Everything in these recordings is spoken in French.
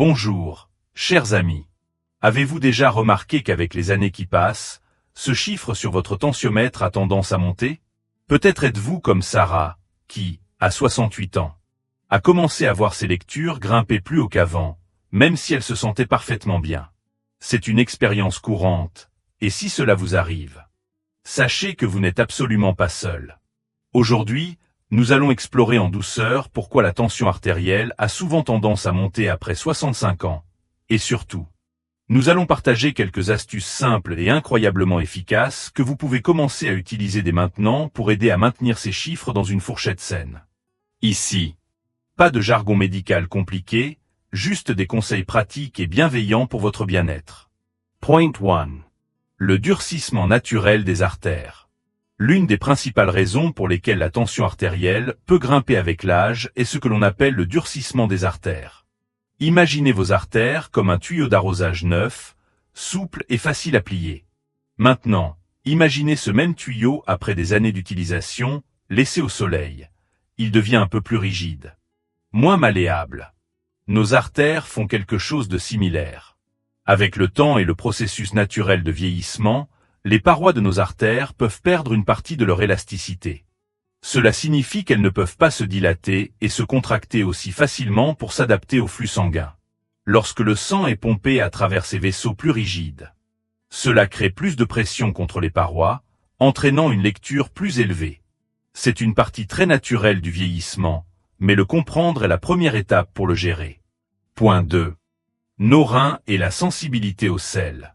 Bonjour, chers amis. Avez-vous déjà remarqué qu'avec les années qui passent, ce chiffre sur votre tensiomètre a tendance à monter? Peut-être êtes-vous comme Sarah, qui, à 68 ans, a commencé à voir ses lectures grimper plus haut qu'avant, même si elle se sentait parfaitement bien. C'est une expérience courante, et si cela vous arrive, sachez que vous n'êtes absolument pas seul. Aujourd'hui, nous allons explorer en douceur pourquoi la tension artérielle a souvent tendance à monter après 65 ans, et surtout, nous allons partager quelques astuces simples et incroyablement efficaces que vous pouvez commencer à utiliser dès maintenant pour aider à maintenir ces chiffres dans une fourchette saine. Ici, pas de jargon médical compliqué, juste des conseils pratiques et bienveillants pour votre bien-être. Point 1. Le durcissement naturel des artères. L'une des principales raisons pour lesquelles la tension artérielle peut grimper avec l'âge est ce que l'on appelle le durcissement des artères. Imaginez vos artères comme un tuyau d'arrosage neuf, souple et facile à plier. Maintenant, imaginez ce même tuyau après des années d'utilisation, laissé au soleil. Il devient un peu plus rigide, moins malléable. Nos artères font quelque chose de similaire. Avec le temps et le processus naturel de vieillissement, les parois de nos artères peuvent perdre une partie de leur élasticité. Cela signifie qu'elles ne peuvent pas se dilater et se contracter aussi facilement pour s'adapter au flux sanguin. Lorsque le sang est pompé à travers ces vaisseaux plus rigides, cela crée plus de pression contre les parois, entraînant une lecture plus élevée. C'est une partie très naturelle du vieillissement, mais le comprendre est la première étape pour le gérer. Point 2. Nos reins et la sensibilité au sel.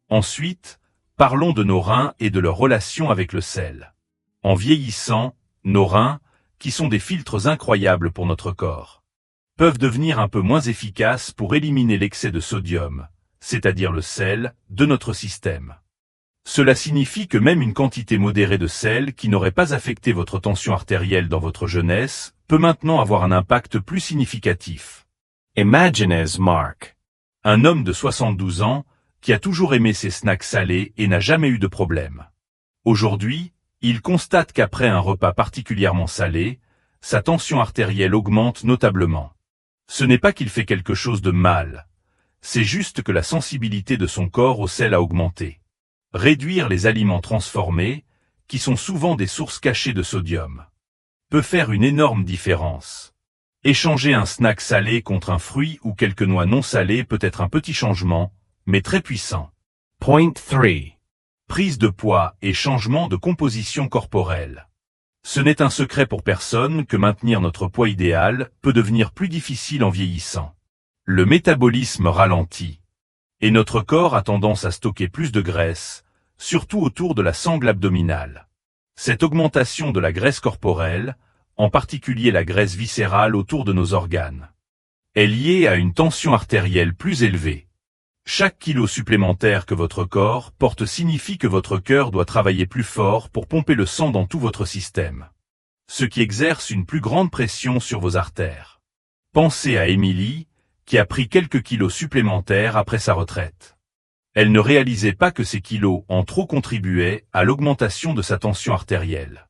Ensuite, parlons de nos reins et de leur relation avec le sel. En vieillissant, nos reins, qui sont des filtres incroyables pour notre corps, peuvent devenir un peu moins efficaces pour éliminer l'excès de sodium, c'est-à-dire le sel, de notre système. Cela signifie que même une quantité modérée de sel qui n'aurait pas affecté votre tension artérielle dans votre jeunesse peut maintenant avoir un impact plus significatif. Imaginez Mark, un homme de 72 ans, qui a toujours aimé ses snacks salés et n'a jamais eu de problème. Aujourd'hui, il constate qu'après un repas particulièrement salé, sa tension artérielle augmente notablement. Ce n'est pas qu'il fait quelque chose de mal, c'est juste que la sensibilité de son corps au sel a augmenté. Réduire les aliments transformés, qui sont souvent des sources cachées de sodium, peut faire une énorme différence. Échanger un snack salé contre un fruit ou quelques noix non salées peut être un petit changement, mais très puissant. Point 3. Prise de poids et changement de composition corporelle. Ce n'est un secret pour personne que maintenir notre poids idéal peut devenir plus difficile en vieillissant. Le métabolisme ralentit, et notre corps a tendance à stocker plus de graisse, surtout autour de la sangle abdominale. Cette augmentation de la graisse corporelle, en particulier la graisse viscérale autour de nos organes, est liée à une tension artérielle plus élevée. Chaque kilo supplémentaire que votre corps porte signifie que votre cœur doit travailler plus fort pour pomper le sang dans tout votre système, ce qui exerce une plus grande pression sur vos artères. Pensez à Emily, qui a pris quelques kilos supplémentaires après sa retraite. Elle ne réalisait pas que ces kilos en trop contribuaient à l'augmentation de sa tension artérielle.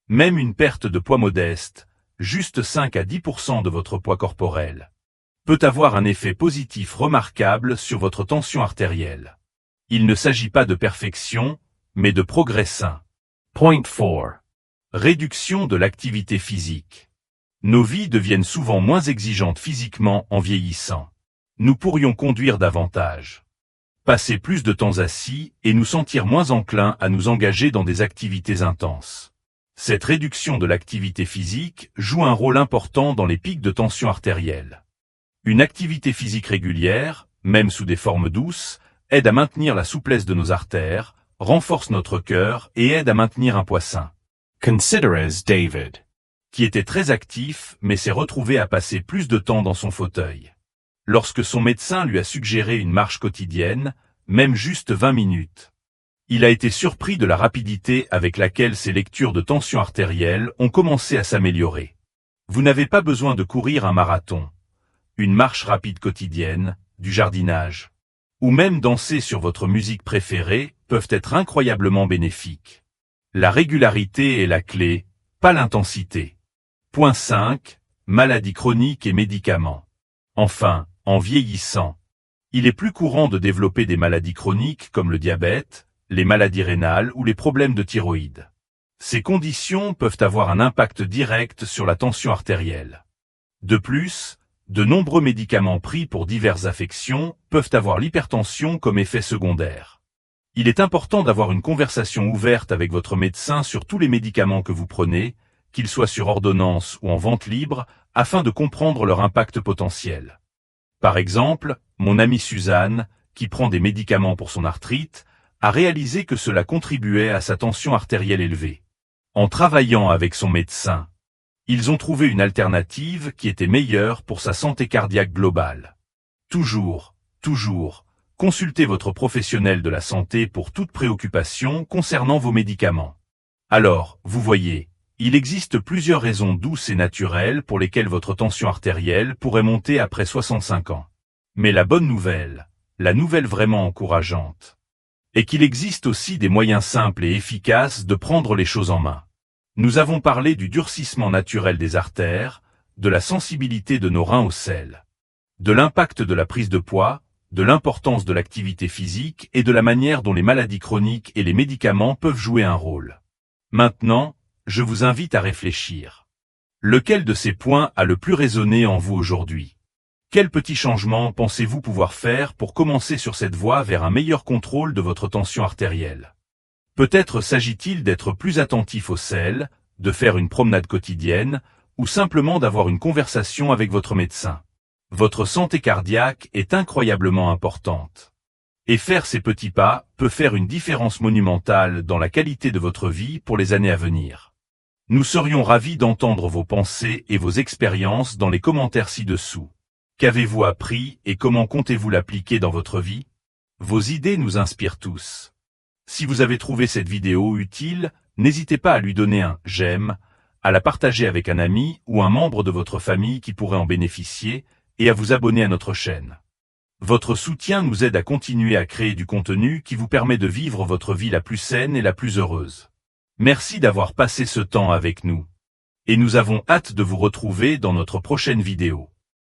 Même une perte de poids modeste, juste 5 à 10% de votre poids corporel, peut avoir un effet positif remarquable sur votre tension artérielle. Il ne s'agit pas de perfection, mais de progrès sain. Point 4. Réduction de l'activité physique. Nos vies deviennent souvent moins exigeantes physiquement en vieillissant. Nous pourrions conduire davantage, passer plus de temps assis et nous sentir moins enclins à nous engager dans des activités intenses. Cette réduction de l'activité physique joue un rôle important dans les pics de tension artérielle. Une activité physique régulière, même sous des formes douces, aide à maintenir la souplesse de nos artères, renforce notre cœur et aide à maintenir un poids sain. Consider David, qui était très actif mais s'est retrouvé à passer plus de temps dans son fauteuil. Lorsque son médecin lui a suggéré une marche quotidienne, même juste 20 minutes, il a été surpris de la rapidité avec laquelle ses lectures de tension artérielle ont commencé à s'améliorer. Vous n'avez pas besoin de courir un marathon, une marche rapide quotidienne, du jardinage, ou même danser sur votre musique préférée peuvent être incroyablement bénéfiques. La régularité est la clé, pas l'intensité. Point 5. Maladies chroniques et médicaments. Enfin, En vieillissant, il est plus courant de développer des maladies chroniques comme le diabète, les maladies rénales ou les problèmes de thyroïde. Ces conditions peuvent avoir un impact direct sur la tension artérielle. De plus, de nombreux médicaments pris pour diverses affections peuvent avoir l'hypertension comme effet secondaire. Il est important d'avoir une conversation ouverte avec votre médecin sur tous les médicaments que vous prenez, qu'ils soient sur ordonnance ou en vente libre, afin de comprendre leur impact potentiel. Par exemple, mon amie Suzanne, qui prend des médicaments pour son arthrite, a réalisé que cela contribuait à sa tension artérielle élevée. En travaillant avec son médecin, ils ont trouvé une alternative qui était meilleure pour sa santé cardiaque globale. Toujours, consultez votre professionnel de la santé pour toute préoccupation concernant vos médicaments. Alors, vous voyez, il existe plusieurs raisons douces et naturelles pour lesquelles votre tension artérielle pourrait monter après 65 ans. Mais la bonne nouvelle, la nouvelle vraiment encourageante, est qu'il existe aussi des moyens simples et efficaces de prendre les choses en main. Nous avons parlé du durcissement naturel des artères, de la sensibilité de nos reins au sel, de l'impact de la prise de poids, de l'importance de l'activité physique et de la manière dont les maladies chroniques et les médicaments peuvent jouer un rôle. Maintenant, je vous invite à réfléchir. Lequel de ces points a le plus résonné en vous aujourd'hui? Quels petits changements pensez-vous pouvoir faire pour commencer sur cette voie vers un meilleur contrôle de votre tension artérielle? Peut-être s'agit-il d'être plus attentif au sel, de faire une promenade quotidienne, ou simplement d'avoir une conversation avec votre médecin. Votre santé cardiaque est incroyablement importante. Et faire ces petits pas peut faire une différence monumentale dans la qualité de votre vie pour les années à venir. Nous serions ravis d'entendre vos pensées et vos expériences dans les commentaires ci-dessous. Qu'avez-vous appris et comment comptez-vous l'appliquer dans votre vie? Vos idées nous inspirent tous. Si vous avez trouvé cette vidéo utile, n'hésitez pas à lui donner un « j'aime », à la partager avec un ami ou un membre de votre famille qui pourrait en bénéficier, et à vous abonner à notre chaîne. Votre soutien nous aide à continuer à créer du contenu qui vous permet de vivre votre vie la plus saine et la plus heureuse. Merci d'avoir passé ce temps avec nous. Et nous avons hâte de vous retrouver dans notre prochaine vidéo.